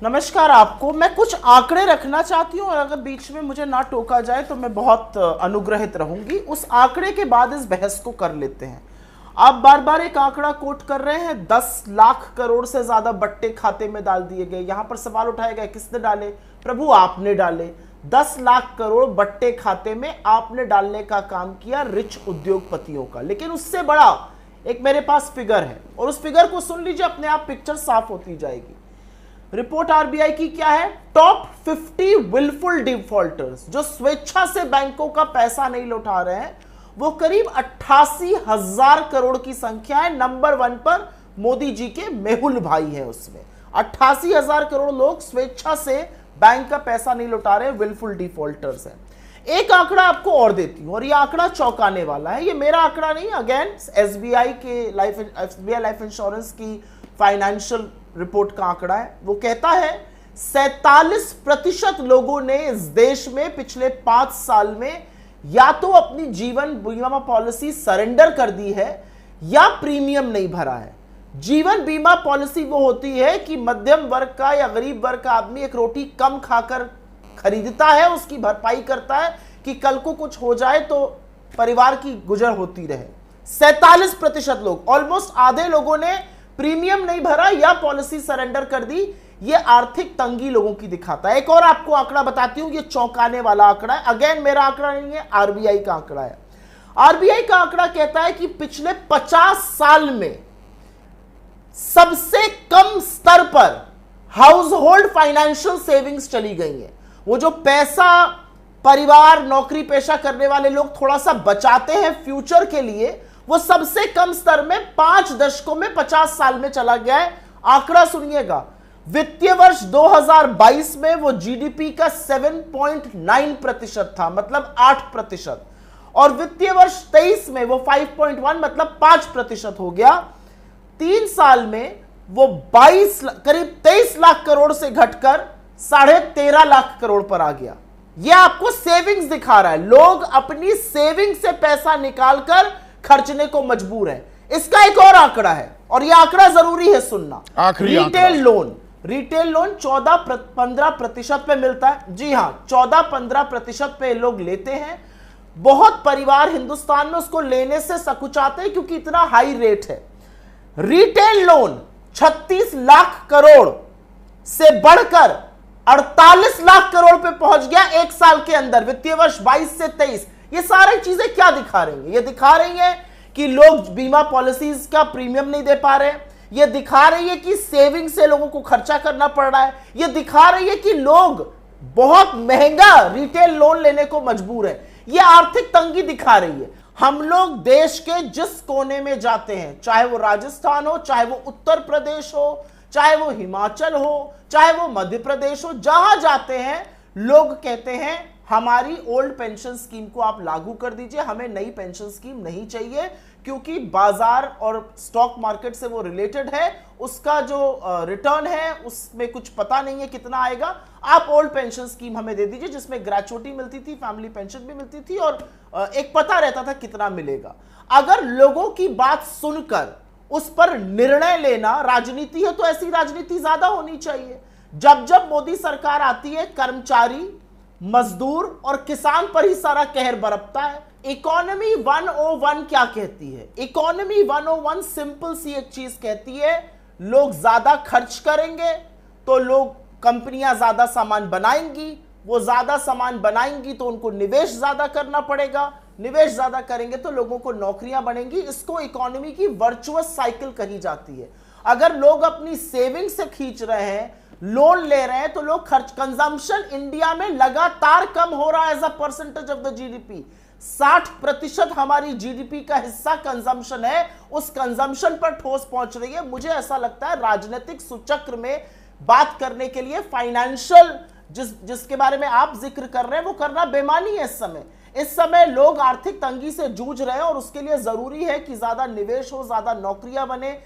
नमस्कार। आपको मैं कुछ आंकड़े रखना चाहती हूँ और अगर बीच में मुझे ना टोका जाए तो मैं बहुत अनुग्रहित रहूंगी। उस आंकड़े के बाद इस बहस को कर लेते हैं। आप बार बार एक आंकड़ा कोट कर रहे हैं, 10 लाख करोड़ से ज्यादा बट्टे खाते में डाल दिए गए। यहां पर सवाल उठाया गया किसने डाले? प्रभु आपने डाले। 10 लाख करोड़ बट्टे खाते में आपने डालने का काम किया रिच उद्योगपतियों का। लेकिन उससे बड़ा एक मेरे पास फिगर है और उस फिगर को सुन लीजिए, अपने आप पिक्चर साफ होती जाएगी। रिपोर्ट आरबीआई की क्या है? टॉप 50 विलफुल डिफॉल्टर्स, जो स्वेच्छा से बैंकों का पैसा नहीं लौटा रहे हैं, वो करीब 88,000 करोड़ की संख्या है। नंबर 1 पर मोदी जी के मेहुल भाई है। उसमें 88,000 करोड़ लोग स्वेच्छा से बैंक का पैसा नहीं लौटा रहे, विलफुल डिफॉल्टर्स हैं। एक आंकड़ा आपको और देती हूं और ये आंकड़ा चौंकाने वाला है। ये मेरा आंकड़ा नहीं, अगेन एसबीआई लाइफ इंश्योरेंस की फाइनेंशियल रिपोर्ट का आंकड़ा है। वो कहता है 47% लोगों ने इस देश में पिछले 5 साल में या तो अपनी जीवन बीमा पॉलिसी सरेंडर कर दी है या प्रीमियम नहीं भरा है। जीवन बीमा पॉलिसी वो होती है कि मध्यम वर्ग का या गरीब वर्ग का आदमी एक रोटी कम खाकर खरीदता है, उसकी भरपाई करता है कि कल को कुछ हो जाए तो परिवार की गुजर होती रहे। 47% लोग, ऑलमोस्ट आधे लोगों ने प्रीमियम नहीं भरा या पॉलिसी सरेंडर कर दी। ये आर्थिक तंगी लोगों की दिखाता है। एक और आपको आंकड़ा बताती हूं, ये चौंकाने वाला आंकड़ा है। अगेन मेरा आंकड़ा नहीं है, आरबीआई का आंकड़ा है। आरबीआई का आंकड़ा कहता है कि पिछले 50 साल में सबसे कम स्तर पर हाउस होल्ड फाइनेंशियल सेविंग्स चली गई है। वो जो पैसा परिवार नौकरी पेशा करने वाले लोग थोड़ा सा बचाते हैं फ्यूचर के लिए, वो सबसे कम स्तर में 5 दशकों में 50 साल में चला गया है। आंकड़ा सुनिएगा, वित्तीय वर्ष 2022 में वो जीडीपी का 7.9% था, मतलब 8%, और वित्तीय वर्ष 23 में वो 5.1 मतलब 5% हो गया। 3 साल में वो करीब 23 लाख करोड़ से घटकर 13.5 लाख करोड़ पर आ गया। यह आपको सेविंग्स दिखा रहा है। लोग अपनी सेविंग से पैसा निकालकर खर्चने को मजबूर है। इसका एक और आंकड़ा है और यह आंकड़ा जरूरी है सुनना। रिटेल लोन 14-15% पे मिलता है। जी हां, 14-15% पे लोग लेते हैं। बहुत परिवार हिंदुस्तान में उसको लेने से सकुचाते हैं क्योंकि इतना हाई रेट है। रिटेल लोन 36 लाख करोड़ से बढ़कर 48 लाख करोड़ पे पहुंच गया 1 साल के अंदर, वित्तीय वर्ष 22 से 23। ये सारी चीजें क्या दिखा रही हैं? ये दिखा रही है कि लोग बीमा पॉलिसीज का प्रीमियम नहीं दे पा रहे हैं। ये दिखा रही है कि सेविंग से लोगों को खर्चा करना पड़ रहा है। ये दिखा रही है कि लोग बहुत महंगा रिटेल लोन लेने को मजबूर है। ये आर्थिक तंगी दिखा रही है। हम लोग देश के जिस कोने में जाते हैं, चाहे वो राजस्थान हो, चाहे वो उत्तर प्रदेश हो, चाहे वो हिमाचल हो, चाहे वो मध्य प्रदेश हो, जहां जाते हैं लोग कहते हैं हमारी ओल्ड पेंशन स्कीम को आप लागू कर दीजिए, हमें नई पेंशन स्कीम नहीं चाहिए, क्योंकि बाजार और स्टॉक मार्केट से वो रिलेटेड है। उसका जो रिटर्न है उसमें कुछ पता नहीं है कितना आएगा। आप ओल्ड पेंशन स्कीम हमें दे दीजिए जिसमें ग्रेचुइटी मिलती थी, फैमिली पेंशन भी मिलती थी और एक पता रहता था कितना मिलेगा। अगर लोगों की बात सुनकर उस पर निर्णय लेना राजनीति है तो ऐसी राजनीति ज्यादा होनी चाहिए। जब जब मोदी सरकार आती है, कर्मचारी, मजदूर और किसान पर ही सारा कहर बरपता है। इकोनॉमी 101 क्या कहती है? इकोनॉमी 101 सिंपल सी एक चीज कहती है, लोग ज्यादा खर्च करेंगे तो लोग, कंपनियां ज्यादा सामान बनाएंगी, वो ज्यादा सामान बनाएंगी तो उनको निवेश ज्यादा करना पड़ेगा, निवेश ज्यादा करेंगे तो लोगों को नौकरियां बनेंगी। इसको इकोनॉमी की वर्चुअस साइकिल कही जाती है। अगर लोग अपनी सेविंग से खींच रहे हैं, लोन ले रहे हैं, तो लोग खर्च, कंजम्पशन इंडिया में लगातार कम हो रहा है as a percentage of the GDP. 60% हमारी जीडीपी का हिस्सा कंजम्पशन है। उस कंजम्पशन पर ठोस पहुंच रही है। मुझे ऐसा लगता है राजनीतिक सुचक्र में बात करने के लिए फाइनेंशियल जिसके बारे में आप जिक्र कर रहे हैं वो करना बेमानी है। इस समय लोग आर्थिक तंगी से जूझ रहे हैं और उसके लिए जरूरी है कि ज्यादा निवेश हो, ज्यादा नौकरियां बने,